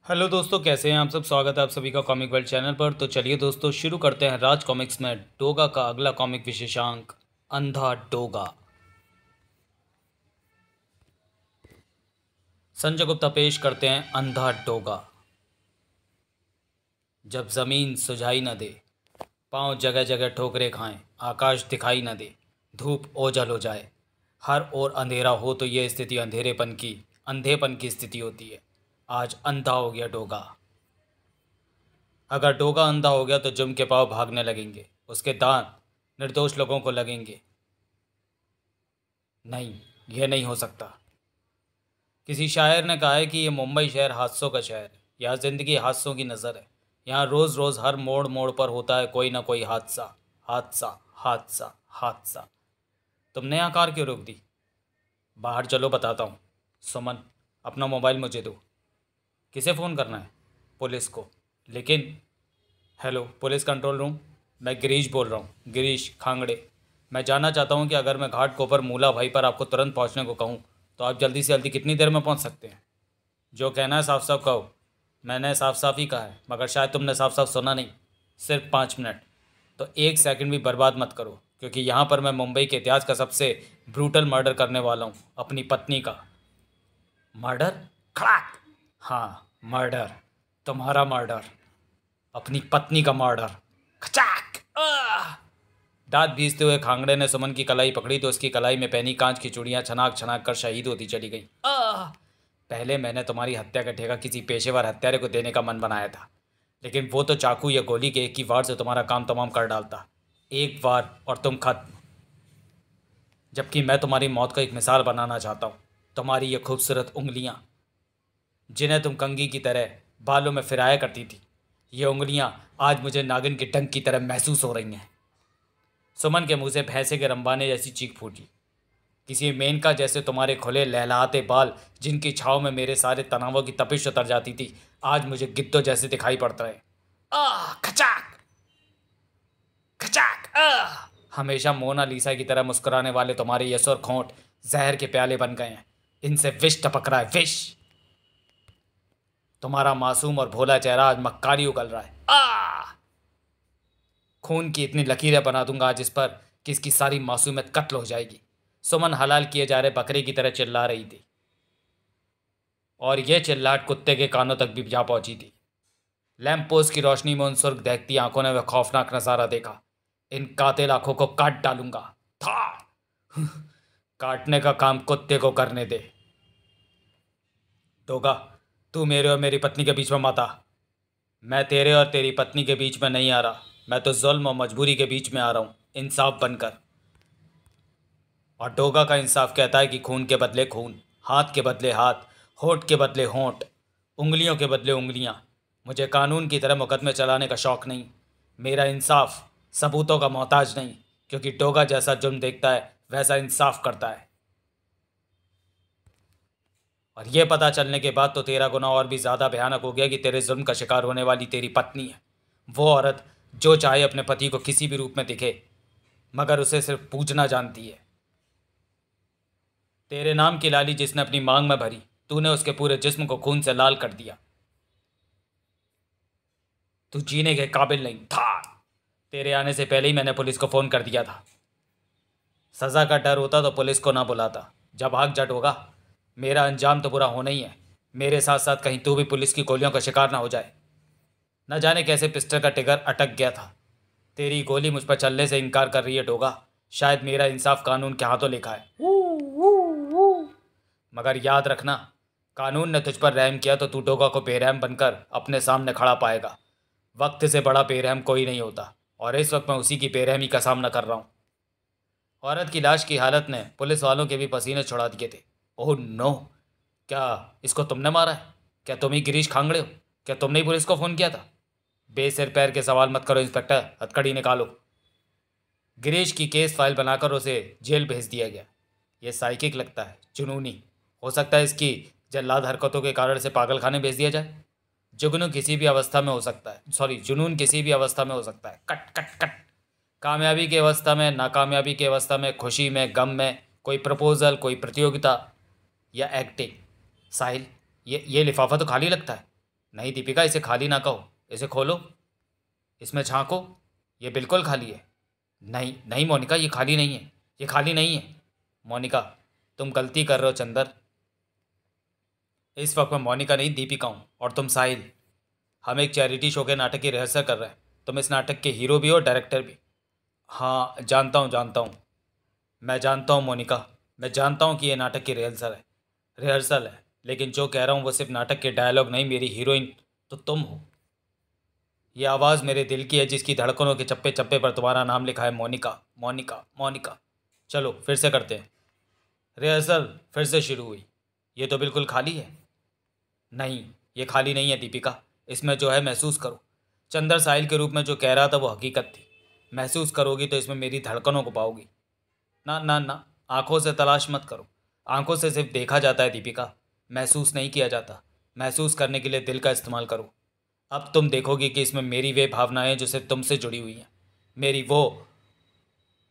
Hello दोस्तों, कैसे हैं आप सब। स्वागत है आप सभी का कॉमिक वर्ल्ड चैनल पर। तो चलिए दोस्तों, शुरू करते हैं राज कॉमिक्स में डोगा का अगला कॉमिक विशेषांक, अंधा डोगा। संजय गुप्ता पेश करते हैं अंधा डोगा। जब ज़मीन सुझाई न दे, पाँव जगह जगह ठोकरे खाएं, आकाश दिखाई न दे, धूप ओझल हो जाए, हर ओर अंधेरा हो, तो यह स्थिति अंधेपन की स्थिति होती है। आज अंधा हो गया डोगा। अगर डोगा अंधा हो गया तो जुम के पाँव भागने लगेंगे, उसके दांत निर्दोष लोगों को लगेंगे। नहीं, यह नहीं हो सकता। किसी शायर ने कहा है कि यह मुंबई शहर हादसों का शहर है। यहाँ जिंदगी हादसों की नज़र है। यहाँ रोज़ रोज़ हर मोड़ मोड़ पर होता है कोई ना कोई हादसा, हादसा, हादसा, हादसा। तुमने यहाँ कार क्यों रोक दी? बाहर चलो, बताता हूँ। सुमन, अपना मोबाइल मुझे दो। किसे फ़ोन करना है? पुलिस को। लेकिन हेलो, पुलिस कंट्रोल रूम। मैं गिरीश बोल रहा हूँ, गिरीश खांगड़े। मैं जानना चाहता हूँ कि अगर मैं घाट कोपर मूला भाई पर आपको तुरंत पहुँचने को कहूँ तो आप जल्दी से जल्दी कितनी देर में पहुँच सकते हैं? जो कहना है साफ साफ कहो। मैंने साफ साफ ही कहा है, मगर शायद तुमने साफ साफ सुना नहीं। सिर्फ 5 मिनट। तो 1 सेकंड भी बर्बाद मत करो, क्योंकि यहाँ पर मैं मुंबई के इतिहास का सबसे ब्रूटल मर्डर करने वाला हूँ, अपनी पत्नी का। मर्डर? खड़ाक। हाँ, मर्डर। तुम्हारा मर्डर। अपनी पत्नी का मर्डर। खचाक। दांत भीजते हुए खांगड़े ने सुमन की कलाई पकड़ी तो उसकी कलाई में पहनी कांच की चूड़ियां छनाक छनाक कर शहीद होती चली गई। पहले मैंने तुम्हारी हत्या का ठेका किसी पेशेवर हत्यारे को देने का मन बनाया था, लेकिन वो तो चाकू या गोली के एक ही वार से तुम्हारा काम तमाम कर डालता। एक वार और तुम खत्म। जबकि मैं तुम्हारी मौत का एक मिसाल बनाना चाहता हूँ। तुम्हारी ये खूबसूरत उंगलियां, जिन्हें तुम कंघी की तरह बालों में फिराया करती थी, ये उंगलियां आज मुझे नागिन के डंक की तरह महसूस हो रही हैं। सुमन के मुंह से भैंसे के रंबाने जैसी चीख फूटी। किसी मेनका जैसे तुम्हारे खुले लहलहाते बाल, जिनकी छाव में मेरे सारे तनावों की तपिश उतर जाती थी, आज मुझे गिद्धों जैसे दिखाई पड़ता है। खचाक खचाक। हमेशा मोनालिसा की तरह मुस्कुराने वाले तुम्हारे यश और खोंट जहर के प्याले बन गए हैं। इनसे विष टपक रहा है, विष। तुम्हारा मासूम और भोला चेहरा आज मक्कारी उगल रहा है। खून की इतनी लकीरें बना दूंगा आज इस पर कि इसकी सारी मासूमियत कत्ल हो जाएगी। सुमन हलाल किए जा रहे बकरे की तरह चिल्ला रही थी, और यह चिल्लाहट कुत्ते के कानों तक भी जा पहुंची थी। लैंप पोस्ट की रोशनी में उन सुर्ख दहकती आंखों ने वह खौफनाक नजारा देखा। इन कातिल आंखों को काट डालूंगा। था काटने का काम कुत्ते को करने दे। डोगा, तू मेरे और मेरी पत्नी के बीच में मत आ। मैं तेरे और तेरी पत्नी के बीच में नहीं आ रहा। मैं तो जुल्म और मजबूरी के बीच में आ रहा हूं, इंसाफ बनकर। और डोगा का इंसाफ कहता है कि खून के बदले खून, हाथ के बदले हाथ, होठ के बदले होठ, उंगलियों के बदले उंगलियां। मुझे कानून की तरह मुकदमे चलाने का शौक नहीं। मेरा इंसाफ सबूतों का मोहताज नहीं, क्योंकि डोगा जैसा जुर्म देखता है वैसा इंसाफ करता है। और यह पता चलने के बाद तो तेरा गुनाह और भी ज़्यादा भयानक हो गया कि तेरे जुल्म का शिकार होने वाली तेरी पत्नी है। वो औरत जो चाहे अपने पति को किसी भी रूप में दिखे, मगर उसे सिर्फ पूजना जानती है। तेरे नाम की लाली जिसने अपनी मांग में भरी, तूने उसके पूरे जिस्म को खून से लाल कर दिया। तू जीने के काबिल नहीं था। तेरे आने से पहले ही मैंने पुलिस को फ़ोन कर दिया था। सज़ा का डर होता तो पुलिस को ना बुलाता। जब आग जट होगा, मेरा अंजाम तो बुरा होना ही है। मेरे साथ साथ कहीं तू भी पुलिस की गोलियों का शिकार ना हो जाए। न जाने कैसे पिस्टल का टिगर अटक गया था। तेरी गोली मुझ पर चलने से इनकार कर रही है डोगा। शायद मेरा इंसाफ कानून के हाथों लिखा है। मगर याद रखना, कानून ने तुझ पर रहम किया तो तू डोगा को बेरहम बनकर अपने सामने खड़ा पाएगा। वक्त से बड़ा बेरहम कोई नहीं होता, और इस वक्त मैं उसी की बेरहमी का सामना कर रहा हूँ। औरत की लाश की हालत ने पुलिस वालों के भी पसीने छुड़ा दिए थे। Oh no! क्या इसको तुमने मारा है? क्या तुम ही गिरीश खांगड़े हो? क्या तुमने ही पुलिस को फ़ोन किया था? बेसिर पैर के सवाल मत करो इंस्पेक्टर, हथकड़ी निकालो। गिरीश की केस फाइल बनाकर उसे जेल भेज दिया गया। यह साइकिक लगता है, जुनूनी। हो सकता है इसकी जल्लाद हरकतों के कारण से पागल खाने भेज दिया जाए। जुगनू किसी भी अवस्था में हो सकता है, सॉरी, जुनून किसी भी अवस्था में हो सकता है। Cut cut cut. कामयाबी की अवस्था में, नाकामयाबी की अवस्था में, खुशी में, गम में, कोई प्रपोजल, कोई प्रतियोगिता या एक्टिंग। साहिल, ये लिफाफा तो खाली लगता है। नहीं दीपिका, इसे खाली ना कहो, इसे खोलो, इसमें झांको, ये बिल्कुल खाली है। नहीं नहीं मोनिका, ये खाली नहीं है, ये खाली नहीं है। मोनिका, तुम गलती कर रहे हो चंदर। इस वक्त मैं मोनिका नहीं दीपिका हूँ, और तुम साहिल। हम एक चैरिटी शो के नाटक की रिहर्सल कर रहे हैं। तुम इस नाटक के हीरो भी हो, डायरेक्टर भी। हाँ जानता हूँ, जानता हूँ। मैं जानता हूँ मोनिका, मैं जानता हूँ कि ये नाटक की रिहर्सल है, लेकिन जो कह रहा हूँ वो सिर्फ नाटक के डायलॉग नहीं, मेरी हीरोइन तो तुम हो। ये आवाज़ मेरे दिल की है, जिसकी धड़कनों के चप्पे चप्पे पर तुम्हारा नाम लिखा है, मोनिका, मोनिका, मोनिका। चलो फिर से करते हैं। रिहर्सल फिर से शुरू हुई। ये तो बिल्कुल खाली है। नहीं, ये खाली नहीं है दीपिका, इसमें जो है महसूस करो। चंदर साहिल के रूप में जो कह रहा था वो हकीकत थी। महसूस करोगी तो इसमें मेरी धड़कनों को पाओगी। ना ना ना, आंखों से तलाश मत करो। आंखों से सिर्फ देखा जाता है दीपिका, महसूस नहीं किया जाता। महसूस करने के लिए दिल का इस्तेमाल करो। अब तुम देखोगी कि इसमें मेरी वे भावनाएं जो सिर्फ तुमसे जुड़ी हुई हैं। मेरी वो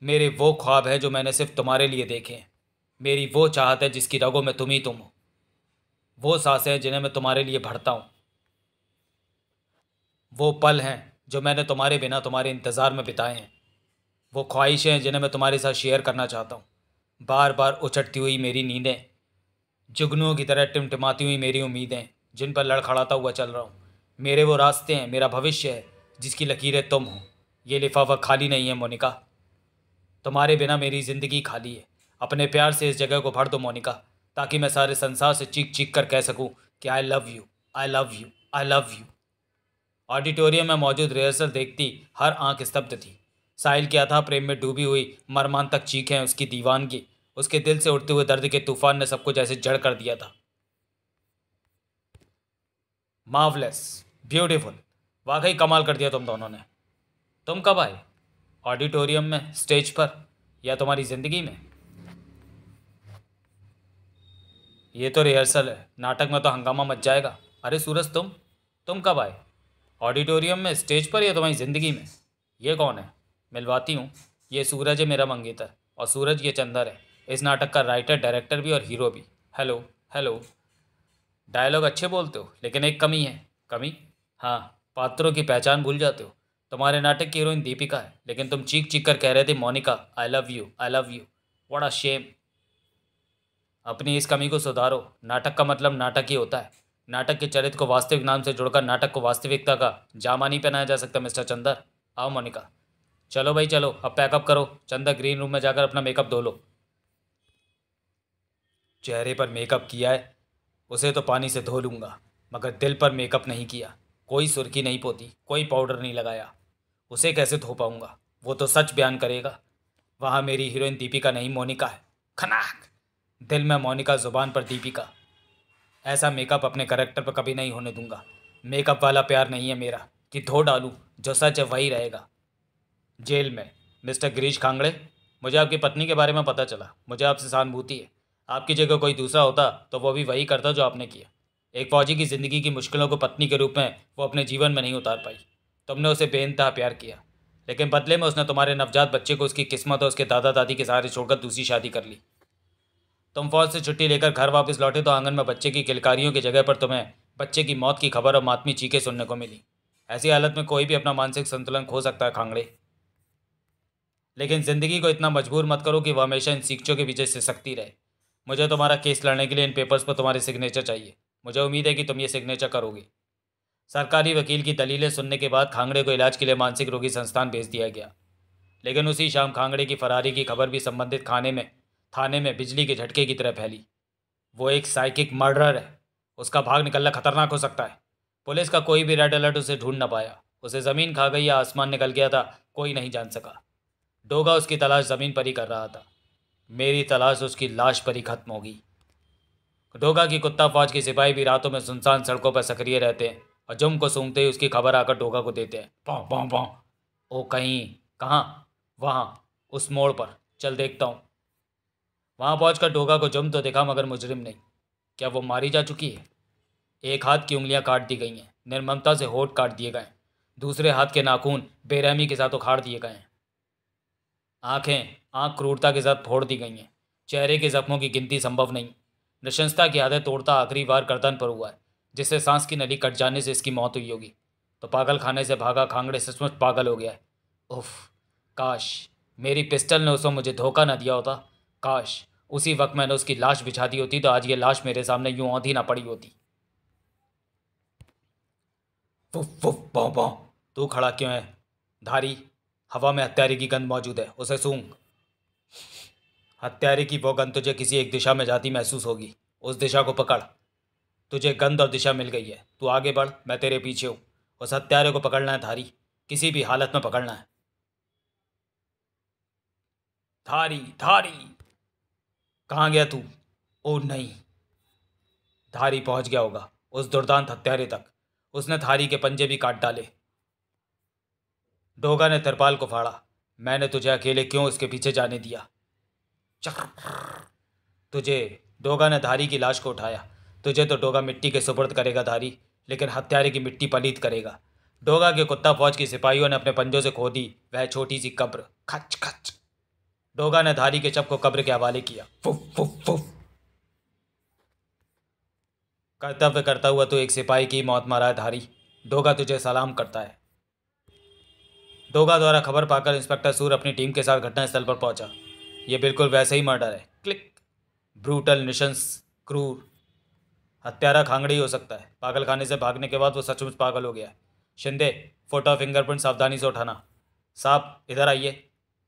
मेरे वो ख्वाब है जो मैंने सिर्फ तुम्हारे लिए देखे हैं। मेरी वो चाहत है जिसकी रगों में तुम ही तुम हो। वो सांसें हैं जिन्हें मैं तुम्हारे लिए भरता हूँ। वो पल हैं जो मैंने तुम्हारे बिना तुम्हारे इंतज़ार में बिताए हैं। वो ख्वाहिशें हैं जिन्हें मैं तुम्हारे साथ शेयर करना चाहता हूँ। बार बार उचटती हुई मेरी नींदें, जुगनुओं की तरह टिमटिमाती हुई मेरी उम्मीदें, जिन पर लड़खड़ाता हुआ चल रहा हूँ। मेरे वो रास्ते हैं, मेरा भविष्य है, जिसकी लकीरें तुम हो। ये लिफाफा खाली नहीं है मोनिका, तुम्हारे बिना मेरी ज़िंदगी खाली है। अपने प्यार से इस जगह को भर दो मोनिका, ताकि मैं सारे संसार से चीख चीख कर कह सकूं कि आई love you, I love you, I love you. Auditorium में मौजूद रिहर्सल देखती हर आंख स्तब्ध थी। साहिल के अथाह प्रेम में डूबी हुई मर्मांतक चीखें, उसकी दीवानगी, उसके दिल से उठते हुए दर्द के तूफान ने सबको जैसे जड़ कर दिया था। मार्वलेस, ब्यूटीफुल, वाकई कमाल कर दिया तुम दोनों ने। तुम कब आए? ऑडिटोरियम में, स्टेज पर, या तुम्हारी ज़िंदगी में? ये तो रिहर्सल है, नाटक में तो हंगामा मच जाएगा। अरे सूरज, तुम कब आए? ऑडिटोरियम में, स्टेज पर, या तुम्हारी ज़िंदगी में? ये कौन है? मिलवाती हूँ। ये सूरज है, मेरा मंगेतर। और सूरज ये चंदर है, इस नाटक का राइटर, डायरेक्टर भी और हीरो भी। Hello hello. डायलॉग अच्छे बोलते हो, लेकिन एक कमी है। कमी? हाँ, पात्रों की पहचान भूल जाते हो। तुम्हारे नाटक की हीरोइन दीपिका है, लेकिन तुम चीख चीख कर कह रहे थे Monica, I love you, I love you. What a shame. अपनी इस कमी को सुधारो। नाटक का मतलब नाटक ही होता है। नाटक के चरित्र को वास्तविक नाम से जोड़कर नाटक को वास्तविकता का जामा नहीं पहनाया जा सकता मिस्टर चंदर। आओ मोनिका। चलो भाई चलो, अब पैकअप करो। चंदर, ग्रीन रूम में जाकर अपना मेकअप धो लो। चेहरे पर मेकअप किया है, उसे तो पानी से धो लूँगा, मगर दिल पर मेकअप नहीं किया। कोई सुर्खी नहीं पोती, कोई पाउडर नहीं लगाया, उसे कैसे धो पाऊँगा? वो तो सच बयान करेगा। वहाँ मेरी हीरोइन दीपिका नहीं, मोनिका है। खनाक। दिल में मोनिका, जुबान पर दीपिका। ऐसा मेकअप अपने करेक्टर पर कभी नहीं होने दूंगा। मेकअप वाला प्यार नहीं है मेरा कि धो डालूं, जो सच है वही रहेगा। जेल में, मिस्टर गिरीश खांगड़े, मुझे आपकी पत्नी के बारे में पता चला। मुझे आपसे सहानुभूति है। आपकी जगह कोई दूसरा होता तो वो भी वही करता जो आपने किया। एक फौजी की ज़िंदगी की मुश्किलों को पत्नी के रूप में वो अपने जीवन में नहीं उतार पाई। तुमने उसे बेइंतहा प्यार किया, लेकिन बदले में उसने तुम्हारे नवजात बच्चे को उसकी किस्मत और उसके दादा दादी के सहारे छोड़कर दूसरी शादी कर ली। तुम फौज से छुट्टी लेकर घर वापस लौटे तो आंगन में बच्चे की किलकारियों की जगह पर तुम्हें बच्चे की मौत की खबर और मातमी चीखें सुनने को मिली। ऐसी हालत में कोई भी अपना मानसिक संतुलन खो सकता है खांगड़े। लेकिन ज़िंदगी को इतना मजबूर मत करो कि वह हमेशा इन सीखचों के पीछे सिसकती रहे। मुझे तुम्हारा केस लड़ने के लिए इन पेपर्स पर तुम्हारे सिग्नेचर चाहिए। मुझे उम्मीद है कि तुम ये सिग्नेचर करोगे। सरकारी वकील की दलीलें सुनने के बाद खांगड़े को इलाज के लिए मानसिक रोगी संस्थान भेज दिया गया। लेकिन उसी शाम खांगड़े की फरारी की खबर भी संबंधित थाने में बिजली के झटके की तरह फैली। वो एक साइकिक मर्डरर है, उसका भाग निकलना खतरनाक हो सकता है। पुलिस का कोई भी रेड अलर्ट उसे ढूंढ न पाया। उसे ज़मीन खा गई या आसमान निकल गया था, कोई नहीं जान सका। डोगा उसकी तलाश ज़मीन पर ही कर रहा था। मेरी तलाश उसकी लाश पर ही खत्म होगी। डोगा की कुत्ता फौज के सिपाही भी रातों में सुनसान सड़कों पर सक्रिय रहते हैं और जुम को सूंघते ही उसकी खबर आकर डोगा को देते हैं। पाँव पाँव पाँव। ओ कहीं, कहाँ? वहाँ, उस मोड़ पर, चल देखता हूँ। वहाँ पहुँचकर डोगा को जुम तो दिखा, मगर मुजरिम नहीं। क्या वो मारी जा चुकी है? एक हाथ की उंगलियां काट दी गई हैं, निर्ममता से होठ काट दिए गए। दूसरे हाथ के नाखून बेरहमी के साथ उखाड़ दिए गए हैं। आंख क्रूरता के साथ फोड़ दी गई हैं। चेहरे के जख्मों की गिनती संभव नहीं। नृशंसता की आदत तोड़ता आखिरी बार गर्दन पर हुआ है, जिससे सांस की नली कट जाने से इसकी मौत हुई होगी। तो पागल खाने से भागा खांगड़े सचमुच पागल हो गया है। उफ, काश मेरी पिस्टल ने उसको मुझे धोखा न दिया होता। काश उसी वक्त मैंने उसकी लाश बिछा दी होती तो आज ये लाश मेरे सामने यूं औंधी ना पड़ी होती। वुफ वुफ भौं भौं। तू खड़ा क्यों है धारी? हवा में हत्यारे की गंध मौजूद है, उसे सूंघ। हत्यारे की वो गंध तुझे किसी एक दिशा में जाती महसूस होगी। उस दिशा को पकड़। तुझे गंध और दिशा मिल गई है, तू आगे बढ़, मैं तेरे पीछे हूँ। उस हत्यारे को पकड़ना है धारी, किसी भी हालत में पकड़ना है। धारी धारी, कहाँ गया तू? ओ नहीं, धारी पहुंच गया होगा उस दुर्दांत हत्यारे तक। उसने धारी के पंजे भी काट डाले। डोगा ने तिरपाल को फाड़ा। मैंने तुझे अकेले क्यों उसके पीछे जाने दिया? तुझे डोगा ने धारी की लाश को उठाया। तुझे तो डोगा मिट्टी के सुपुर्द करेगा धारी, लेकिन हत्यारे की मिट्टी पलीत करेगा। डोगा के कुत्ता फौज के सिपाहियों ने अपने पंजों से खोदी वह छोटी सी कब्र। खच खच। डोगा ने धारी के शव को कब्र के हवाले किया। फुफ फुफ फुफ। कर्तव्य करता हुआ तो एक सिपाही की मौत मारा है धारी। डोगा तुझे सलाम करता है। डोगा द्वारा खबर पाकर इंस्पेक्टर सूर अपनी टीम के साथ घटनास्थल पर पहुंचा। यह बिल्कुल वैसे ही मर्डर है। क्लिक। ब्रूटल, निशंस, क्रूर। हत्यारा खांगड़ी हो सकता है। पागल खाने से भागने के बाद वो सचमुच पागल हो गया है। शिंदे, फोटो फिंगरप्रिंट सावधानी से उठाना। साहब इधर आइए।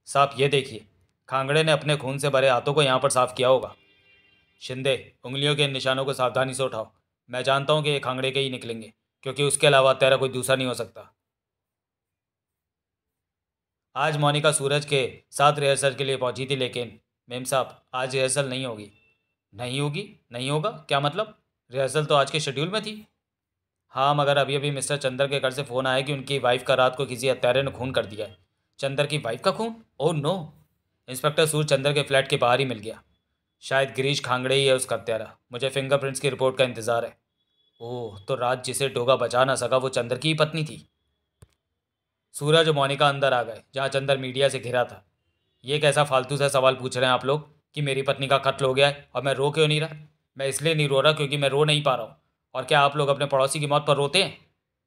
साहब ये देखिए, खांगड़े ने अपने खून से भरे हाथों को यहाँ पर साफ किया होगा। शिंदे, उंगलियों के इन निशानों को सावधानी से उठाओ। मैं जानता हूँ कि ये खांगड़े के ही निकलेंगे, क्योंकि उसके अलावा हत्यारा कोई दूसरा नहीं हो सकता। आज मोनिका सूरज के साथ रिहर्सल के लिए पहुंची थी, लेकिन मेम साहब आज रिहर्सल नहीं होगी। नहीं होगी? नहीं होगा क्या मतलब? रिहर्सल तो आज के शेड्यूल में थी। हाँ, मगर अभी अभी मिस्टर चंदर के घर से फ़ोन आया कि उनकी वाइफ का रात को किसी हत्यारे ने खून कर दिया है। चंदर की वाइफ का खून? Oh no. इंस्पेक्टर सूर चंदर के फ्लैट के बाहर ही मिल गया। शायद गिरीश खांगड़े ही है उसका हत्यारा। मुझे फिंगरप्रिंट्स की रिपोर्ट का इंतज़ार है। ओह, तो रात जिसे डोगा बचा ना सका वो चंदर की ही पत्नी थी। सूरज और मोनिका अंदर आ गए, जहाँ चंदर मीडिया से घिरा था। ये कैसा फालतू सा सवाल पूछ रहे हैं आप लोग कि मेरी पत्नी का कत्ल हो गया है और मैं रो क्यों नहीं रहा? मैं इसलिए नहीं रो रहा क्योंकि मैं रो नहीं पा रहा हूँ। और क्या आप लोग अपने पड़ोसी की मौत पर रोते हैं?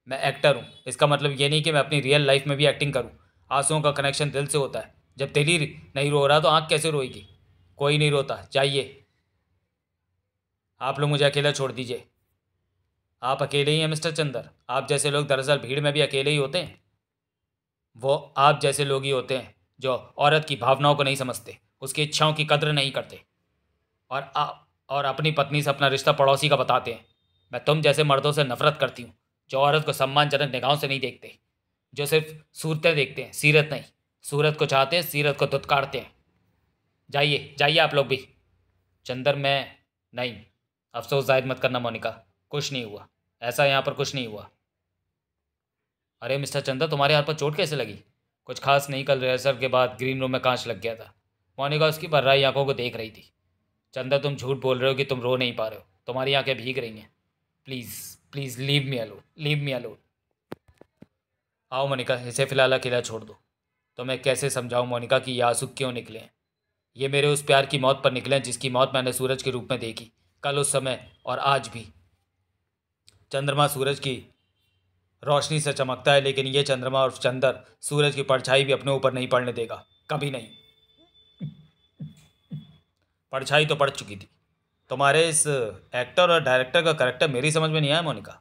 मैं एक्टर हूँ, इसका मतलब ये नहीं कि मैं अपनी रियल लाइफ में भी एक्टिंग करूँ। आंसुओं का कनेक्शन दिल से होता है। जब दिल ही नहीं रो रहा तो आँख कैसे रोएगी? कोई नहीं रोता, जाइए। आप लोग मुझे अकेला छोड़ दीजिए। आप अकेले ही हैं मिस्टर चंदर। आप जैसे लोग दरअसल भीड़ में भी अकेले ही होते हैं। वो आप जैसे लोग ही होते हैं जो औरत की भावनाओं को नहीं समझते, उसकी इच्छाओं की कद्र नहीं करते, और अपनी पत्नी से अपना रिश्ता पड़ोसी का बताते हैं। मैं तुम जैसे मर्दों से नफरत करती हूँ, जो औरत को सम्मानजनक निगाहों से नहीं देखते, जो सिर्फ सूरतें देखते हैं, सीरत नहीं। सूरत को चाहते हैं, सीरत को दुत्कारते हैं। जाइए जाइए आप लोग भी। चंदर, मैं नहीं। अफसोस जाहिर मत करना मोनिका, कुछ नहीं हुआ। ऐसा यहाँ पर कुछ नहीं हुआ। अरे मिस्टर चंदर, तुम्हारे हाथ पर चोट कैसे लगी? कुछ खास नहीं, कल रिहर्सल के बाद ग्रीन रूम में कांच लग गया था। मोनिका उसकी भर्राई आंखों को देख रही थी। चंदर, तुम झूठ बोल रहे हो कि तुम रो नहीं पा रहे हो। तुम्हारी आंखें भीग रही हैं। Please please leave me alone, leave me alone. आओ मोनिका, इसे फ़िलहाल अकेला छोड़ दो। तो मैं कैसे समझाऊं मोनिका कि ये आंसू क्यों निकले हैं? ये मेरे उस प्यार की मौत पर निकले हैं जिसकी मौत मैंने सूरज के रूप में देखी, कल उस समय और आज भी। चंद्रमा सूरज की रोशनी से चमकता है, लेकिन ये चंद्रमा और चंदर सूरज की परछाई भी अपने ऊपर नहीं पड़ने देगा, कभी नहीं। परछाई तो पड़ चुकी थी। तुम्हारे इस एक्टर और डायरेक्टर का करेक्टर मेरी समझ में नहीं आया मोनिका।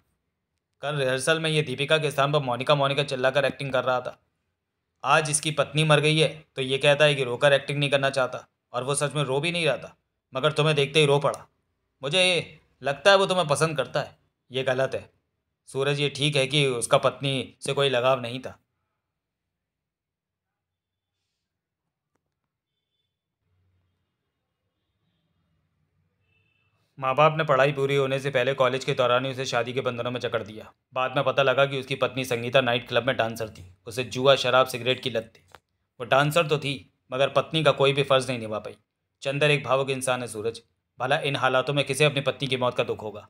कल रिहर्सल में ये दीपिका के स्थान पर मोनिका मोनिका चिल्लाकर एक्टिंग कर रहा था। आज इसकी पत्नी मर गई है तो ये कहता है कि रोकर एक्टिंग नहीं करना चाहता, और वो सच में रो भी नहीं रहा था, मगर तुम्हें देखते ही रो पड़ा। मुझे ये लगता है वो तुम्हें पसंद करता है। ये गलत है सूरज। ये ठीक है कि उसका पत्नी से कोई लगाव नहीं था। माँ बाप ने पढ़ाई पूरी होने से पहले कॉलेज के दौरान ही उसे शादी के बंधनों में जकड़ दिया। बाद में पता लगा कि उसकी पत्नी संगीता नाइट क्लब में डांसर थी। उसे जुआ, शराब, सिगरेट की लत थी। वो डांसर तो थी, मगर पत्नी का कोई भी फ़र्ज़ नहीं निभा पाई। चंदर एक भावुक इंसान है सूरज। भला इन हालातों में किसे अपनी पत्नी की मौत का दुख होगा?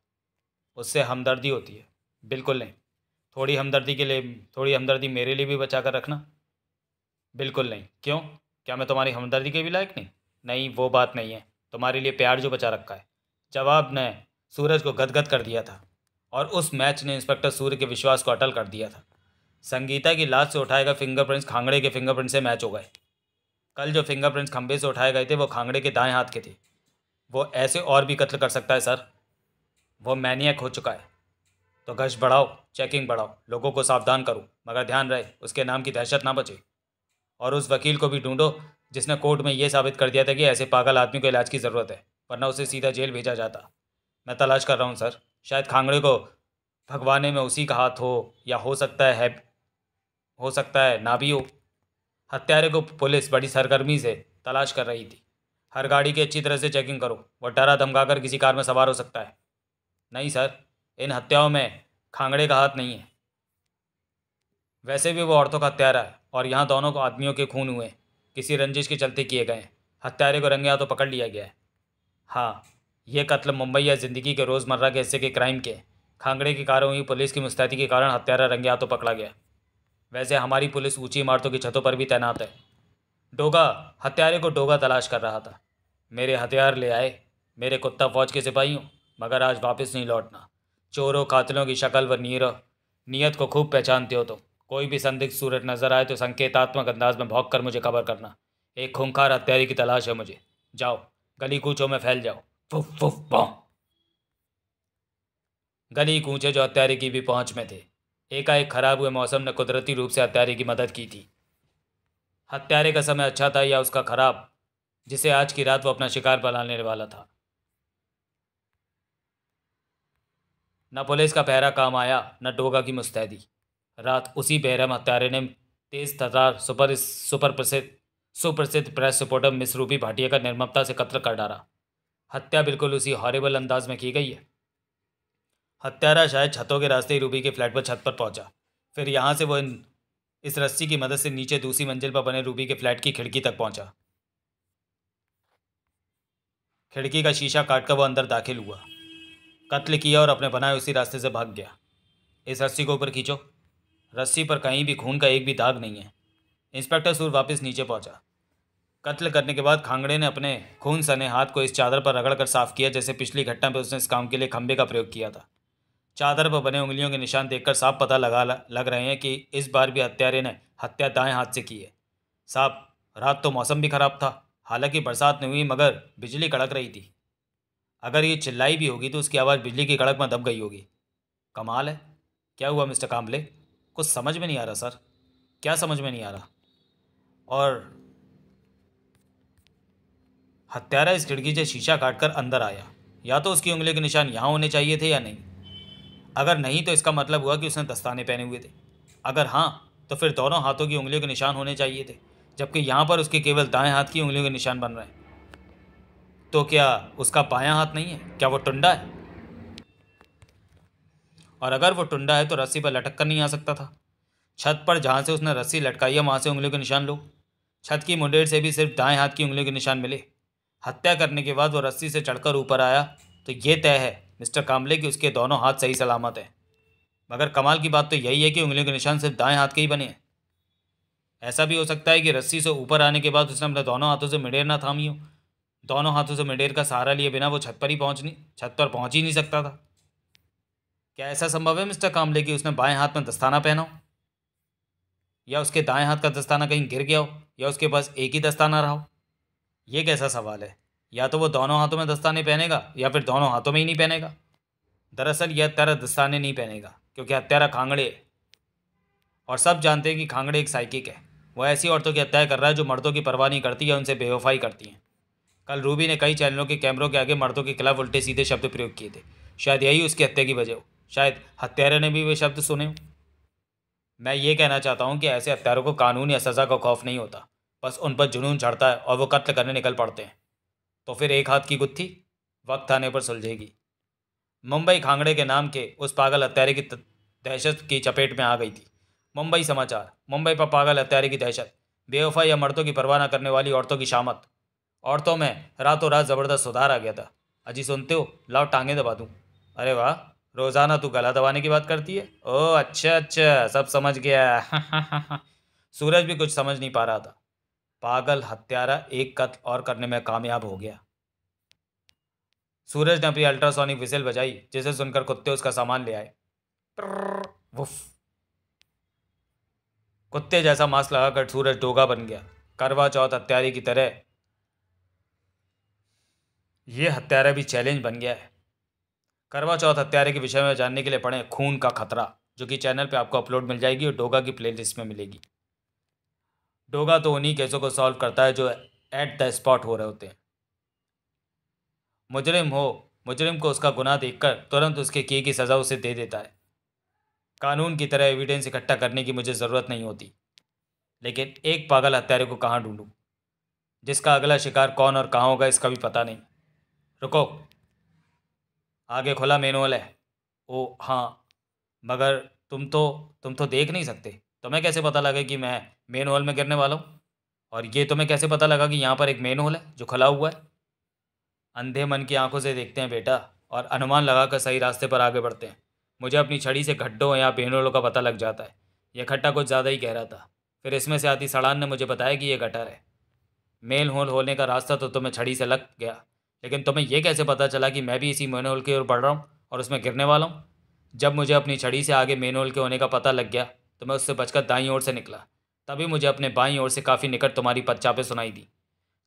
उससे हमदर्दी होती है। बिल्कुल नहीं। थोड़ी हमदर्दी के लिए, थोड़ी हमदर्दी मेरे लिए भी बचा कर रखना। बिल्कुल नहीं। क्यों? क्या मैं तुम्हारी हमदर्दी के भी लायक नहीं? नहीं, वो बात नहीं है। तुम्हारे लिए प्यार जो बचा रखा है। जवाब ने सूरज को गदगद कर दिया था। और उस मैच ने इंस्पेक्टर सूर्य के विश्वास को अटल कर दिया था। संगीता की लाश से उठाए गए फिंगरप्रिंट्स खांगड़े के फिंगरप्रिंट से मैच हो गए। कल जो फिंगरप्रिंट्स खंबे से उठाए गए थे वो खांगड़े के दाएं हाथ के थे। वो ऐसे और भी कत्ल कर सकता है सर। वो मैनियक हो चुका है। तो गश्त बढ़ाओ, चेकिंग बढ़ाओ, लोगों को सावधान करो, मगर ध्यान रहे उसके नाम की दहशत ना बचे। और उस वकील को भी ढूंढो जिसने कोर्ट में ये साबित कर दिया था कि ऐसे पागल आदमी को इलाज की ज़रूरत है, वरना उसे सीधा जेल भेजा जाता। मैं तलाश कर रहा हूँ सर। शायद खांगड़े को भगवाने में उसी का हाथ हो, या हो सकता है ना भी हो। हत्यारे को पुलिस बड़ी सरगर्मी से तलाश कर रही थी। हर गाड़ी की अच्छी तरह से चेकिंग करो। वह डरा धमकाकर किसी कार में सवार हो सकता है। नहीं सर, इन हत्याओं में खांगड़े का हाथ नहीं है। वैसे भी वो औरतों का हत्यारा है और यहाँ दोनों को आदमियों के खून हुए, किसी रंजिश के चलते किए गए। हत्यारे को रंगे हाथों पकड़ लिया गया है। हाँ, ये कत्ल मुंबई या ज़िंदगी के रोज़मर्रा के हिस्से के क्राइम के। खांगड़े की कारों हुई पुलिस की मुस्तैदी के कारण हत्यारा रंगे हाथों पकड़ा गया। वैसे हमारी पुलिस ऊंची इमारतों की छतों पर भी तैनात है। डोगा हत्यारे को डोगा तलाश कर रहा था। मेरे हथियार ले आए, मेरे कुत्ता फौज के सिपाहियों, मगर आज वापस नहीं लौटना। चोरों कातिलों की शक्ल व नीयत को खूब पहचानते हो तो कोई भी संदिग्ध सूरत नजर आए तो संकेतात्मक अंदाज में भौंक कर मुझे खबर करना। एक खूंखार हत्यारे की तलाश है मुझे। जाओ, गली कूचों में फैल जाओ। फुफ फुफ पौ। गली कूचे जो हत्यारे की भी पहुंच में थे। एकाएक खराब हुए मौसम ने कुदरती रूप से हत्यारे की मदद की थी। हत्यारे का समय अच्छा था या उसका खराब, जिसे आज की रात वो अपना शिकार बनाने वाला था। न पुलिस का पहरा काम आया, न डोगा की मुस्तैदी। रात उसी बेरहम हत्यारे ने तेज तर्रार सुप्रसिद्ध press reporter miss Ruby Bhatia का निर्ममता से कत्ल कर डाला। हत्या बिल्कुल उसी हॉरिबल अंदाज में की गई है। हत्यारा शायद छतों के रास्ते ही रूबी के फ्लैट पर छत पर पहुंचा। फिर यहाँ से वो इस रस्सी की मदद से नीचे दूसरी मंजिल पर बने रूबी के फ्लैट की खिड़की तक पहुंचा। खिड़की का शीशा काटकर वो अंदर दाखिल हुआ, कत्ल किया और अपने बनाए उसी रास्ते से भाग गया। इस रस्सी को ऊपर खींचो। रस्सी पर कहीं भी खून का एक भी दाग नहीं है। इंस्पेक्टर सूर वापस नीचे पहुंचा। कत्ल करने के बाद खांगड़े ने अपने खून सने हाथ को इस चादर पर रगड़ कर साफ किया, जैसे पिछली घटना में उसने इस काम के लिए खंबे का प्रयोग किया था। चादर पर बने उंगलियों के निशान देखकर साफ पता लग रहे हैं कि इस बार भी हत्यारे ने हत्या दाएं हाथ से की है। साहब, रात तो मौसम भी खराब था, हालांकि बरसात नहीं हुई मगर बिजली कड़क रही थी। अगर ये चिल्लाई भी होगी तो उसकी आवाज़ बिजली की कड़क में दब गई होगी। कमाल है। क्या हुआ मिस्टर काम्बले? कुछ समझ में नहीं आ रहा सर। क्या समझ में नहीं आ रहा? और हत्यारा इस खिड़की से शीशा काटकर अंदर आया। या तो उसकी उंगली के निशान यहाँ होने चाहिए थे या नहीं। अगर नहीं तो इसका मतलब हुआ कि उसने दस्ताने पहने हुए थे। अगर हाँ तो फिर दोनों हाथों की उंगलियों के निशान होने चाहिए थे, जबकि यहाँ पर उसके केवल दाएं हाथ की उंगलियों के निशान बन रहे हैं। तो क्या उसका बायां हाथ नहीं है? क्या वो टुंडा है? और अगर वो टुंडा है तो रस्सी पर लटक कर नहीं आ सकता था। छत पर जहाँ से उसने रस्सी लटकाई है वहाँ से उंगलियों के निशान लो। छत की मुंडेर से भी सिर्फ दाएं हाथ की उंगलियों के निशान मिले। हत्या करने के बाद वो रस्सी से चढ़कर ऊपर आया तो ये तय है मिस्टर काम्बले कि उसके दोनों हाथ सही सलामत हैं। मगर कमाल की बात तो यही है कि उंगलियों के निशान सिर्फ दाएं हाथ के ही बने हैं। ऐसा भी हो सकता है कि रस्सी से ऊपर आने के बाद उसने अपने दोनों हाथों से मिडेर ना थामी हो। दोनों हाथों से मिडेर का सहारा लिए बिना वो छत पर पहुंच ही नहीं सकता था। क्या ऐसा संभव है मिस्टर काम्बले कि उसने बाएं हाथ में दस्ताना पहना हो, या उसके दाएं हाथ का दस्ताना कहीं गिर गया हो, या उसके पास एक ही दस्ताना रहा हो? ये कैसा सवाल है? या तो वो दोनों हाथों में दस्ताने पहनेगा या फिर दोनों हाथों में ही नहीं पहनेगा। दरअसल यह हत्यारा दस्ताने नहीं पहनेगा क्योंकि हत्यारा खांगड़े है। और सब जानते हैं कि खांगड़े एक साइकिक है। वह ऐसी औरतों की हत्या कर रहा है जो मर्दों की परवाह नहीं करती या उनसे बेवफाई करती हैं। कल रूबी ने कई चैनलों के कैमरों के आगे मर्दों के खिलाफ उल्टे सीधे शब्द प्रयोग किए थे। शायद यही उसकी हत्या की वजह हो। शायद हत्यारे ने भी वे शब्द सुने हो। मैं ये कहना चाहता हूँ कि ऐसे हत्यारों को कानून या सज़ा का खौफ नहीं होता, बस उन पर जुनून चढ़ता है और वो कत्ल करने निकल पड़ते हैं। तो फिर एक हाथ की गुत्थी वक्त आने पर सुलझेगी। मुंबई खांगड़े के नाम के उस पागल हत्यारे की दहशत की चपेट में आ गई थी। मुंबई समाचार। मुंबई पर पागल हत्यारे की दहशत, बेवफा या मर्दों की परवाह न करने वाली औरतों की शामत। औरतों में रातों रात ज़बरदस्त सुधार आ गया था। अजी सुनते हो? लाओ टांगे दबा दूँ। अरे वाह, रोज़ाना तू गला दबाने की बात करती है। ओह अच्छा अच्छा, सब समझ गया। सूरज भी कुछ समझ नहीं पा रहा था। पागल हत्यारा एक कत्ल और करने में कामयाब हो गया। सूरज ने अपनी अल्ट्रासोनिक विसिल बजाई, जिसे सुनकर कुत्ते उसका सामान ले आए। ट्रर्र, वुफ। कुत्ते जैसा मास्क लगाकर सूरज डोगा बन गया। करवा चौथ हत्यारे की तरह यह हत्यारा भी चैलेंज बन गया है। करवा चौथ हत्यारे के विषय में जानने के लिए पढ़ें खून का खतरा, जो कि चैनल पे आपको अपलोड मिल जाएगी और डोगा की प्लेलिस्ट में मिलेगी। डोगा तो उन्हीं केसों को सॉल्व करता है जो एट द स्पॉट हो रहे होते हैं। मुजरिम को उसका गुनाह देखकर तुरंत उसके किए की सज़ा उसे दे देता है। कानून की तरह एविडेंस इकट्ठा करने की मुझे ज़रूरत नहीं होती, लेकिन एक पागल हत्यारे को कहाँ ढूंढूं, जिसका अगला शिकार कौन और कहाँ होगा इसका भी पता नहीं। रुको, आगे खुला मेनुअल है। ओ हाँ, मगर तुम तो देख नहीं सकते। तुम्हें कैसे पता लगा कि मैं मेन हॉल में गिरने वाला हूँ? और ये तुम्हें कैसे पता लगा कि यहाँ पर एक मेन हॉल है जो खुला हुआ है? अंधे मन की आंखों से देखते हैं बेटा, और अनुमान लगाकर सही रास्ते पर आगे बढ़ते हैं। मुझे अपनी छड़ी से गड्ढों या मेन होलों का पता लग जाता है। यह खड्डा कुछ ज़्यादा ही गहरा था। फिर इसमें से आती सड़ान ने मुझे बताया कि यह गटर है। मेन होल होने का रास्ता तो तुम्हें छड़ी से लग गया, लेकिन तुम्हें यह कैसे पता चला कि मैं भी इसी मेन होल की ओर बढ़ रहा हूँ और उसमें गिरने वाला हूँ? जब मुझे अपनी छड़ी से आगे मेन होल के होने का पता लग गया तो मैं उससे बचकर दाईं ओर से निकला। तभी मुझे अपने बाईं ओर से काफ़ी निकट तुम्हारी पच्चापें सुनाई दी।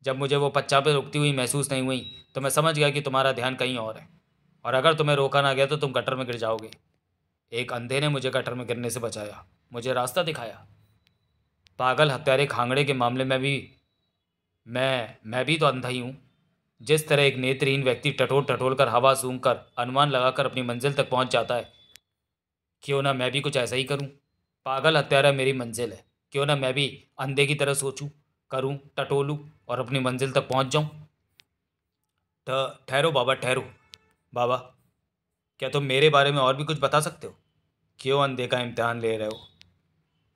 जब मुझे वो पच्चापें रुकती हुई महसूस नहीं हुई तो मैं समझ गया कि तुम्हारा ध्यान कहीं और है, और अगर तुम्हें रोका ना गया तो तुम गटर में गिर जाओगे। एक अंधे ने मुझे गटर में गिरने से बचाया, मुझे रास्ता दिखाया। पागल हत्यारे खांगड़े के मामले में भी मैं भी तो अंधा ही हूँ। जिस तरह एक नेत्रहीन व्यक्ति टटोल टटोल कर हवा सूंघ कर अनुमान लगाकर अपनी मंजिल तक पहुँच जाता है, क्यों ना मैं भी कुछ ऐसा ही करूं। पागल हत्यारा मेरी मंजिल है, क्यों ना मैं भी अंधे की तरह सोचूं, करूं, टटोलूं और अपनी मंजिल तक पहुंच जाऊं। ठहरो बाबा, ठहरो। बाबा, क्या तुम मेरे बारे में और भी कुछ बता सकते हो? क्यों अंधे का इम्तिहान ले रहे हो?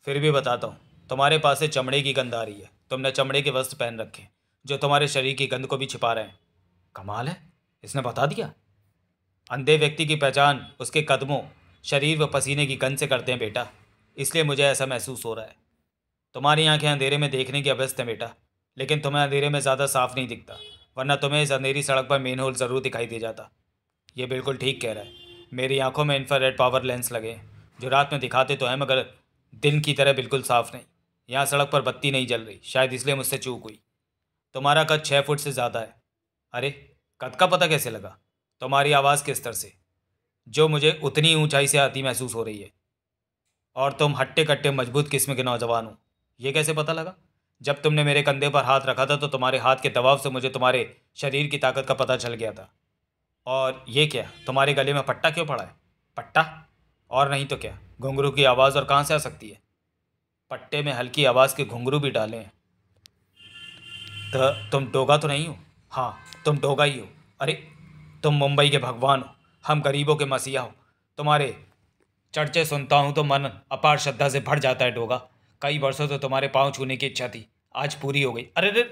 फिर भी बताता हूँ। तुम्हारे पास से चमड़े की गंध आ रही है। तुमने चमड़े के वस्त्र पहन रखे हैं जो तुम्हारे शरीर की गंध को भी छिपा रहे हैं। कमाल है, इसने बता दिया। अंधे व्यक्ति की पहचान उसके कदमों, शरीर व पसीने की गंध से करते हैं बेटा, इसलिए मुझे ऐसा महसूस हो रहा है। तुम्हारी आंखें अंधेरे में देखने की अभ्यस्त हैं बेटा, लेकिन तुम्हें अंधेरे में ज़्यादा साफ नहीं दिखता, वरना तुम्हें इस अंधेरी सड़क पर मेन होल ज़रूर दिखाई दे जाता। ये बिल्कुल ठीक कह रहा है। मेरी आंखों में इंफ्रारेड पावर लेंस लगे हैं जो रात में दिखाते तो हैं, मगर दिन की तरह बिल्कुल साफ नहीं। यहाँ सड़क पर बत्ती नहीं जल रही, शायद इसलिए मुझसे चूक हुई। तुम्हारा कद 6 फुट से ज़्यादा है। अरे, कद का पता कैसे लगा? तुम्हारी आवाज़ के स्तर से, जो मुझे उतनी ऊंचाई से आती महसूस हो रही है। और तुम हट्टे कट्टे मजबूत किस्म के नौजवान हो, ये कैसे पता लगा? जब तुमने मेरे कंधे पर हाथ रखा था तो तुम्हारे हाथ के दबाव से मुझे तुम्हारे शरीर की ताकत का पता चल गया था। और ये क्या, तुम्हारे गले में पट्टा क्यों पड़ा है? पट्टा? और नहीं तो क्या, घुंघरू की आवाज़ और कहाँ से आ सकती है? पट्टे में हल्की आवाज़ के घुंघरू भी डाले हैं। तो तुम डोगा तो नहीं हो? हाँ, तुम डोगा ही हो। अरे, तुम मुंबई के भगवान हो, हम गरीबों के मसीहा हो। तुम्हारे चर्चे सुनता हूँ तो मन अपार श्रद्धा से भर जाता है डोगा। कई वर्षों से तुम्हारे पाँव छूने की इच्छा थी, आज पूरी हो गई। अरे रे,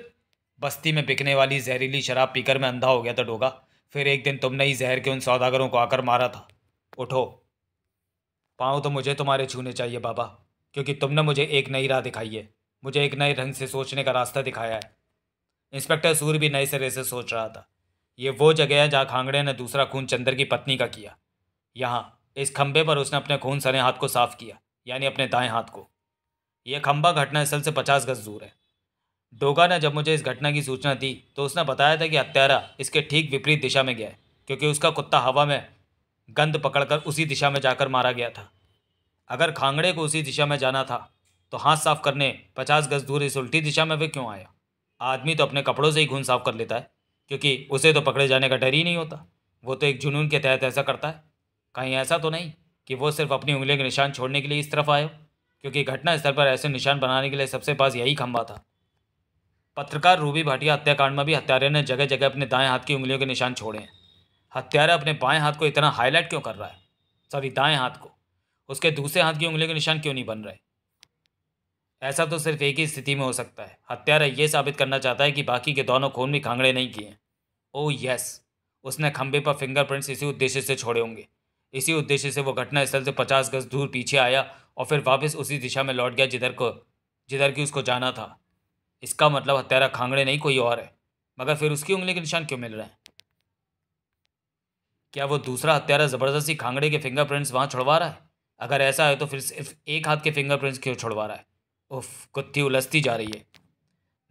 बस्ती में बिकने वाली जहरीली शराब पीकर मैं अंधा हो गया था डोगा। फिर एक दिन तुमने ही जहर के उन सौदागरों को आकर मारा था। उठो। पाँव तो मुझे तुम्हारे छूने चाहिए बाबा, क्योंकि तुमने मुझे एक नई राह दिखाई है, मुझे एक नए ढंग से सोचने का रास्ता दिखाया है। इंस्पेक्टर सूर भी नए सिरे से सोच रहा था। ये वो जगह है जहाँ खांगड़े ने दूसरा खून चंदर की पत्नी का किया। यहाँ इस खंबे पर उसने अपने खून सने हाथ को साफ किया, यानी अपने दाएं हाथ को। यह खंबा घटनास्थल से 50 गज दूर है। डोगा ने जब मुझे इस घटना की सूचना दी तो उसने बताया था कि हत्यारा इसके ठीक विपरीत दिशा में गया है, क्योंकि उसका कुत्ता हवा में गंध पकड़कर उसी दिशा में जाकर मारा गया था। अगर खांगड़े को उसी दिशा में जाना था तो हाथ साफ करने 50 गज दूर इस उल्टी दिशा में वे क्यों आया? आदमी तो अपने कपड़ों से ही खून साफ कर लेता है, क्योंकि उसे तो पकड़े जाने का डर ही नहीं होता। वो तो एक जुनून के तहत ऐसा करता है। कहीं ऐसा तो नहीं कि वो सिर्फ अपनी उंगलियों के निशान छोड़ने के लिए इस तरफ आए हो? क्योंकि घटना स्थल पर ऐसे निशान बनाने के लिए सबसे पास यही खंबा था। पत्रकार रूबी भाटिया हत्याकांड में भी हत्यारे ने जगह जगह अपने दाएं हाथ की उंगलियों के निशान छोड़े हैं। हत्यारा अपने बाएं हाथ को इतना हाईलाइट क्यों कर रहा है? सॉरी, दाएं हाथ को। उसके दूसरे हाथ की उंगलियों के निशान क्यों नहीं बन रहे? ऐसा तो सिर्फ एक ही स्थिति में हो सकता है। हत्यारा ये साबित करना चाहता है कि बाकी के दोनों खून भी खांगड़े नहीं किए हैं। ओह यस, उसने खंबे पर फिंगरप्रिंट्स इसी उद्देश्य से छोड़े होंगे। इसी उद्देश्य से वो घटनास्थल से 50 गज दूर पीछे आया और फिर वापस उसी दिशा में लौट गया जिधर की उसको जाना था। इसका मतलब हत्यारा खांगड़े नहीं कोई और है। मगर फिर उसकी उंगली के निशान क्यों मिल रहे हैं? क्या वो दूसरा हत्यारा ज़बरदस्ती खांगड़े के फिंगरप्रिंट्स वहाँ छुड़वा रहा है? अगर ऐसा है तो फिर सिर्फ एक हाथ के फिंगरप्रिंट्स क्यों छुड़वा रहा है? उफ, कुत्ती उलझती जा रही है।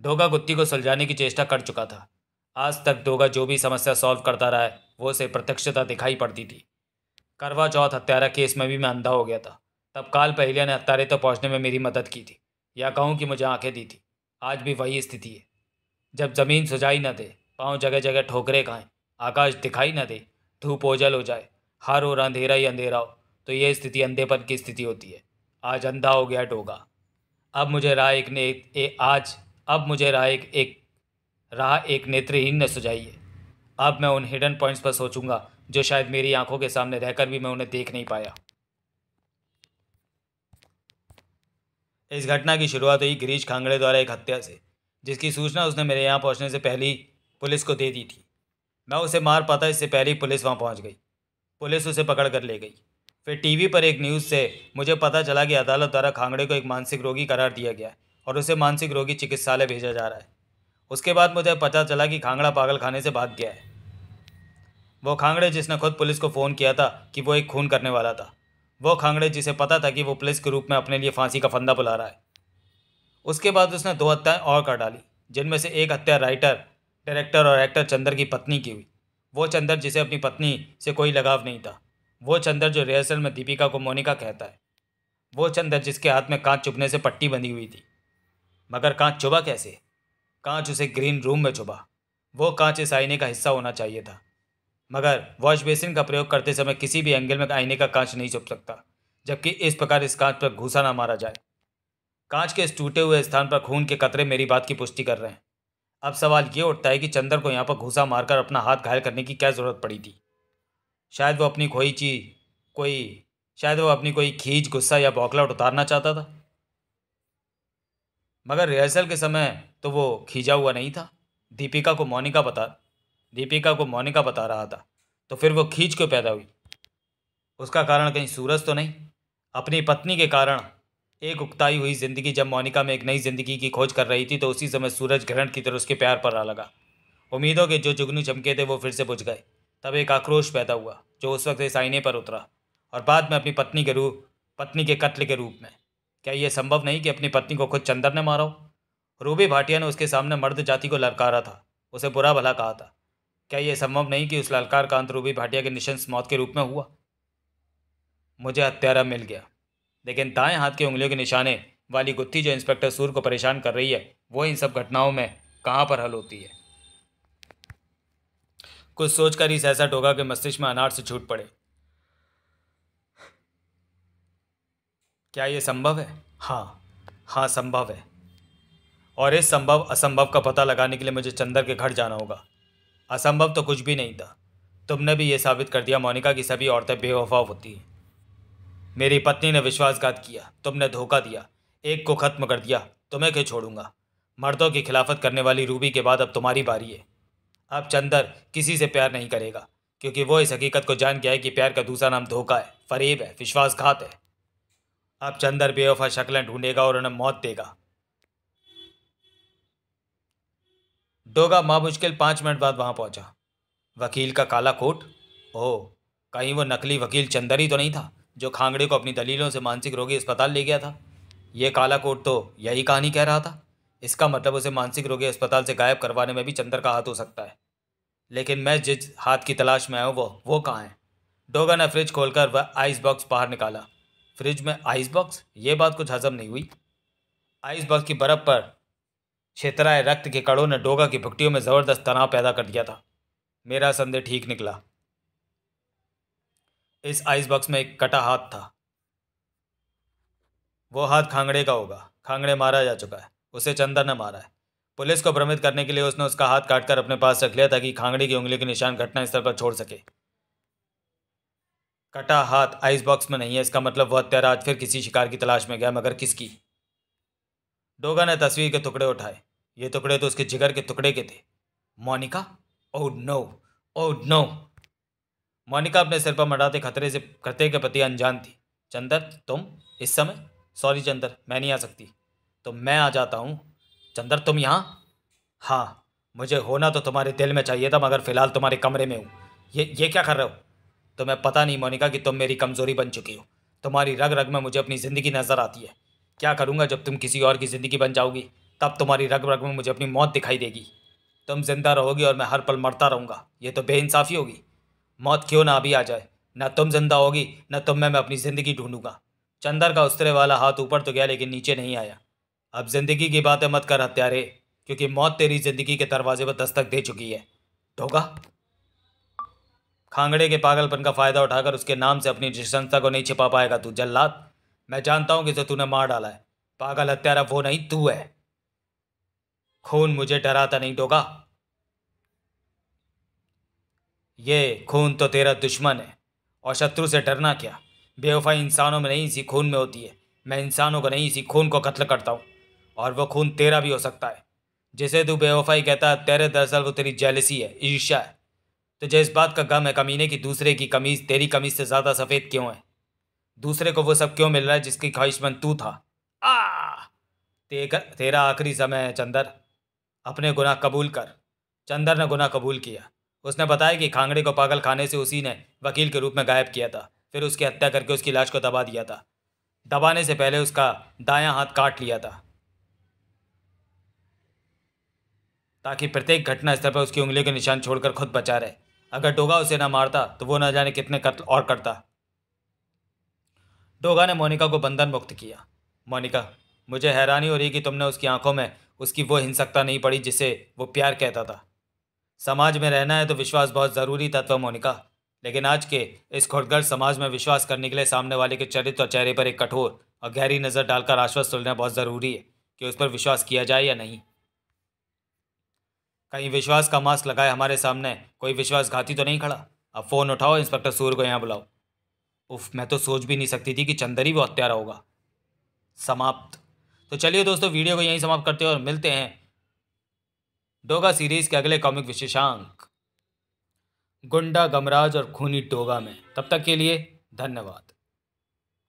डोगा कुत्ती को सुलझाने की चेष्टा कर चुका था। आज तक डोगा जो भी समस्या सॉल्व करता रहा है वो उसे प्रत्यक्षता दिखाई पड़ती थी। करवा चौथ हत्यारा केस में भी मैं अंधा हो गया था। तब काल पहलिया ने हत्यारे तक पहुंचने में मेरी मदद की थी, या कहूँ कि मुझे आंखें दी थी। आज भी वही स्थिति है। जब ज़मीन सुझाई न दे, पाँव जगह जगह ठोकरे खाएं, आकाश दिखाई न दे, धूप ओझल हो जाए, हर ओर अंधेरा ही अंधेरा हो, तो यह स्थिति अंधेपन की स्थिति होती है। आज अंधा हो गया डोगा। अब मुझे राह एक ने ए, आज अब मुझे राह एक नेत्रहीन ने सुझाई है। अब मैं उन हिडन पॉइंट्स पर सोचूंगा जो शायद मेरी आंखों के सामने रहकर भी मैं उन्हें देख नहीं पाया। इस घटना की शुरुआत हुई गिरीश खांगड़े द्वारा एक हत्या से, जिसकी सूचना उसने मेरे यहाँ पहुँचने से पहले ही पुलिस को दे दी थी। मैं उसे मार पाता इससे पहले ही पुलिस वहाँ पहुँच गई। पुलिस उसे पकड़ कर ले गई। फिर टीवी पर एक न्यूज़ से मुझे पता चला कि अदालत द्वारा खांगड़े को एक मानसिक रोगी करार दिया गया है और उसे मानसिक रोगी चिकित्सालय भेजा जा रहा है। उसके बाद मुझे पता चला कि खांगड़ा पागल खाने से भाग गया है। वो खांगड़े जिसने खुद पुलिस को फ़ोन किया था कि वो एक खून करने वाला था। वो खांगड़े जिसे पता था कि वो पुलिस के रूप में अपने लिए फांसी का फंदा बुला रहा है। उसके बाद उसने 2 हत्याएं और कर डाली, जिनमें से एक हत्या राइटर, डायरेक्टर और एक्टर चंदर की पत्नी की हुई। वो चंदर जिसे अपनी पत्नी से कोई लगाव नहीं था। वो चंदर जो रिहर्सल में दीपिका को मोनिका कहता है। वो चंदर जिसके हाथ में कांच चुभने से पट्टी बंधी हुई थी। मगर कांच चुभा कैसे? कांच उसे ग्रीन रूम में चुभा। वो कांच इस आईने का हिस्सा होना चाहिए था, मगर वॉश बेसिन का प्रयोग करते समय किसी भी एंगल में आईने का कांच नहीं चुभ सकता, जबकि इस प्रकार इस कांच पर घूसा ना मारा जाए। कांच के इस टूटे हुए स्थान पर खून के कतरे मेरी बात की पुष्टि कर रहे हैं। अब सवाल ये उठता है कि चंदर को यहाँ पर घूसा मारकर अपना हाथ घायल करने की क्या जरूरत पड़ी थी? शायद वो अपनी शायद वो अपनी कोई खींच, गुस्सा या बौखलाहट उतारना चाहता था। मगर रिहर्सल के समय तो वो खींचा हुआ नहीं था। दीपिका को मोनिका बता रहा था, तो फिर वो खींच क्यों पैदा हुई? उसका कारण कहीं सूरज तो नहीं? अपनी पत्नी के कारण एक उकताई हुई जिंदगी जब मोनिका में एक नई जिंदगी की खोज कर रही थी, तो उसी समय सूरज ग्रहण की तरह उसके प्यार पर आ लगा। उम्मीदों के जो जुगनू चमके थे वो फिर से बुझ गए। तब एक आक्रोश पैदा हुआ जो उस वक्त इस आईने पर उतरा, और बाद में अपनी पत्नी के कत्ल के रूप में। क्या यह संभव नहीं कि अपनी पत्नी को खुद चंदर ने मारा हो? रूबी भाटिया ने उसके सामने मर्द जाति को ललकारा था, उसे बुरा भला कहा था। क्या यह संभव नहीं कि उस ललकार का अंत रूबी भाटिया के निशंस मौत के रूप में हुआ? मुझे हत्यारा मिल गया, लेकिन दाएं हाथ की उंगलियों के निशाने वाली गुत्थी जो इंस्पेक्टर सूर को परेशान कर रही है, वो इन सब घटनाओं में कहाँ पर हल होती है? कुछ सोचकर ही सहसा डोगा के मस्तिष्क में अनार से छूट पड़े। क्या यह संभव है? हाँ, हाँ संभव है। और इस संभव असंभव का पता लगाने के लिए मुझे चंदर के घर जाना होगा। असंभव तो कुछ भी नहीं था। तुमने भी ये साबित कर दिया मोनिका की सभी औरतें बेवफा होती हैं। मेरी पत्नी ने विश्वासघात किया, तुमने धोखा दिया, एक को खत्म कर दिया, तुम्हें क्यों छोड़ूंगा? मर्दों की खिलाफत करने वाली रूबी के बाद अब तुम्हारी बारी है। अब चंदर किसी से प्यार नहीं करेगा, क्योंकि वो इस हकीकत को जान गया है कि प्यार का दूसरा नाम धोखा है, फरेब है, विश्वासघात है। अब चंदर बेवफा शक्लें ढूंढेगा और उन्हें मौत देगा। डोगा मुश्किल 5 मिनट बाद वहां पहुंचा। वकील का काला कोट? ओह, कहीं वो नकली वकील चंदर ही तो नहीं था जो खांगड़े को अपनी दलीलों से मानसिक रोगी अस्पताल ले गया था? ये काला कोट तो यही कहानी कह रहा था। इसका मतलब उसे मानसिक रोगी अस्पताल से गायब करवाने में भी चंदर का हाथ हो सकता है। लेकिन मैं जिस हाथ की तलाश में आया हूँ वो कहाँ है? डोगा ने फ्रिज खोलकर वह आइस बॉक्स बाहर निकाला। फ्रिज में आइस बॉक्स? ये बात कुछ हजम नहीं हुई। आइस बॉक्स की बर्फ पर छितराए रक्त के कणों ने डोगा की भुट्टियों में जबरदस्त तनाव पैदा कर दिया था। मेरा संदेह ठीक निकला। इस आइस बॉक्स में एक कटा हाथ था। वो हाथ खांगड़े का होगा। खांगड़े मारा जा चुका है, उसे चंदर ने मारा है। पुलिस को भ्रमित करने के लिए उसने उसका हाथ काटकर अपने पास रख लिया ताकि खांगड़े की उंगली के निशान घटनास्थल पर छोड़ सके। कटा हाथ आइस बॉक्स में नहीं है, इसका मतलब वह हत्यारा आज फिर किसी शिकार की तलाश में गया, मगर किसकी? डोगा ने तस्वीर के टुकड़े उठाए। ये टुकड़े तो उसके जिगर के टुकड़े के थे। Monica? Oh no, oh no. Monica अपने सिर पर मंडाते खतरे के प्रति अनजान थी। चंदर, तुम इस समय? सॉरी चंदर, मैं नहीं आ सकती। तो मैं आ जाता हूँ। चंदर, तुम यहाँ? हाँ, मुझे होना तो तुम्हारे दिल में चाहिए था, मगर फिलहाल तुम्हारे कमरे में हूँ। ये क्या कर रहे हो? तुम्हें पता नहीं मोनिका कि तुम मेरी कमज़ोरी बन चुकी हो। तुम्हारी रग रग में मुझे अपनी ज़िंदगी नज़र आती है। क्या करूँगा जब तुम किसी और की ज़िंदगी बन जाओगी, तब तुम्हारी रग रग में मुझे अपनी मौत दिखाई देगी। तुम जिंदा रहोगी और मैं हर पल मरता रहूँगा। ये तो बेइंसाफ़ी होगी। मौत क्यों ना अभी आ जाए, न तुम जिंदा होगी न तुम में मैं अपनी ज़िंदगी ढूंढूंगा। चंदर का उस्तरे वाला हाथ ऊपर तो गया लेकिन नीचे नहीं आया। अब जिंदगी की बातें मत कर हत्यारे, क्योंकि मौत तेरी जिंदगी के दरवाजे पर दस्तक दे चुकी है। ढोगा खांगड़े के पागलपन का फायदा उठाकर उसके नाम से अपनी निशंसता को नहीं छिपा पाएगा तू जल्लाद। मैं जानता हूं कि तो तूने मार डाला है। पागल हत्यारा वो नहीं तू है। खून मुझे डराता नहीं डोगा। ये खून तो तेरा दुश्मन है और शत्रु से डरना क्या। बेवफाई इंसानों में नहीं इसी खून में होती है। मैं इंसानों को नहीं इसी खून को कत्ल करता हूँ और वो खून तेरा भी हो सकता है। जिसे तू बेवफाई कहता है तेरे दरअसल वो तेरी जेलसी है, ईर्ष्या है। तुझे इस बात का गम है कमीने की दूसरे की कमीज तेरी कमीज से ज़्यादा सफ़ेद क्यों है। दूसरे को वो सब क्यों मिल रहा है जिसकी ख्वाहिशमंद तू था। आ तेरा आखिरी समय है चंदर। अपने गुनाह कबूल कर। चंदर ने गुनाह कबूल किया। उसने बताया कि खांगड़े को पागल खाने से उसी ने वकील के रूप में गायब किया था, फिर उसकी हत्या करके उसकी लाश को दबा दिया था। दबाने से पहले उसका दायां हाथ काट लिया था ताकि प्रत्येक घटना स्थल पर उसकी उंगलियों के निशान छोड़कर खुद बचा रहे। अगर डोगा उसे ना मारता तो वो न जाने कितने कत्ल और करता। डोगा ने मोनिका को बंधन मुक्त किया। मोनिका, मुझे हैरानी हो रही कि तुमने उसकी आंखों में उसकी वो हिंसकता नहीं पड़ी जिसे वो प्यार कहता था। समाज में रहना है तो विश्वास बहुत ज़रूरी तत्व मोनिका, लेकिन आज के इस खुदगर्ज समाज में विश्वास करने के लिए सामने वाले के चरित्र और चेहरे पर एक कठोर और गहरी नज़र डालकर आश्वस्त लेना बहुत ज़रूरी है कि उस पर विश्वास किया जाए या नहीं। कहीं विश्वास का मास्क लगाए हमारे सामने कोई विश्वासघाती तो नहीं खड़ा। अब फ़ोन उठाओ, इंस्पेक्टर सूर्य को यहाँ बुलाओ। उफ, मैं तो सोच भी नहीं सकती थी कि चंदर ही वो हत्यारा होगा। समाप्त। तो चलिए दोस्तों, वीडियो को यहीं समाप्त करते हैं और मिलते हैं डोगा सीरीज के अगले कॉमिक विशेषांक गुंडा गमराज और खूनी डोगा में। तब तक के लिए धन्यवाद।